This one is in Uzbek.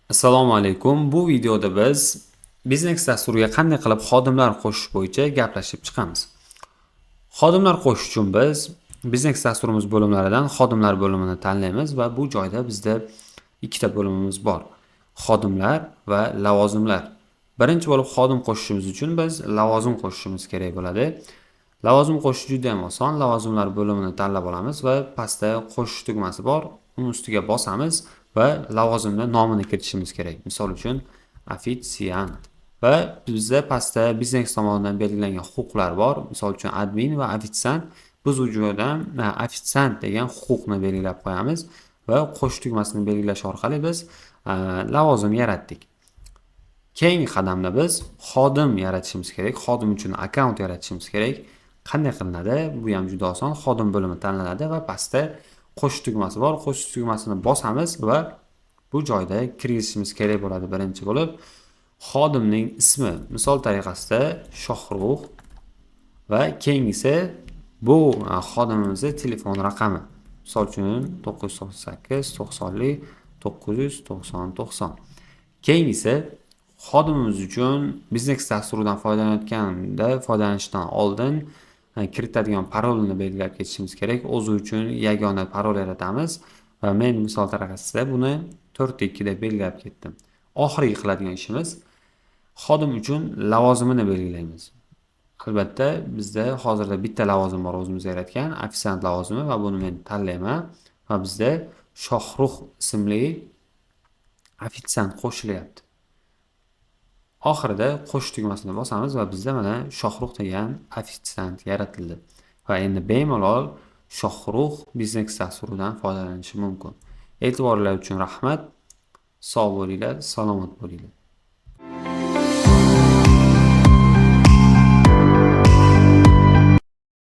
Assalomu alaykum. Bu videoda biz biznes dasturiga qanday qilib xodimlar qo'shish bo'yicha gaplashib chiqamiz. Xodimlar qo'shish uchun biz biznes dasturimiz bo'limlaridan xodimlar bo'limini tanlaymiz va bu joyda bizda ikkita bo'limimiz bor. Xodimlar va lavozimlar. Birinchi bo'lib xodim qo'shishimiz uchun biz lavozim qo'shishimiz kerak bo'ladi. Lavozim qo'shish juda ham oson. Lavozimlar bo'limini tanlab olamiz va pastda qo'shish tugmasi bor. Uni ustiga bosamiz va lavozimni nomini kiritishimiz kerak. Misol uchun ofitsiant. Va bizda pastda biznes tomonidan belgilangan huquqlar bor. Misol uchun admin va ofitsiant. Biz u joydan ofitsiant degan huquqni belgilab qo'yamiz va qo'shish tugmasini belgilash orqali biz lavozim yaratdik. Keyingi qadamda biz xodim yaratishimiz kerak. Xodim uchun akkaunt yaratishimiz kerak. Qanday qilinadi? Bu ham juda oson. Xodim bo'limi tanlanadi va pastda qo'shish tugmasi bor. Qo'shish tugmasini bosamiz va bu joyda kirgizishimiz kerak bo'ladi birinchi bo'lib. Xodimning ismi, misol tariqasida Shohrux va keyingisi bu xodimimizning telefon raqami. Misol uchun 998 90 990. Keyingisi xodimimiz uchun biznes dasturidan foydalanishdan oldin kiritadigan parolni belgilab ketishimiz kerak. O'zi uchun yagona parol yaratamiz va men misol tariqasida buni 4.2 deb belgilab ketdim. Oxirgi qiladigan ishimiz xodim uchun lavozimini belgilaymiz. Albatta bizda hozirda bitta lavozim bor o'zimiz yaratgan, ofitsiant lavozimi va buni men tanlayman va bizda Shohrux ismli ofitsiant qo'shilyapti. Oxirida qo'shish tugmasini bosamiz va bizda mana Shohrux degan ofitsiant yaratildi. Va endi bemalol Shohrux biznes dasturidan foydalanishi mumkin. E'tiborlar uchun rahmat. Sog' bo'linglar, salomat bo'linglar.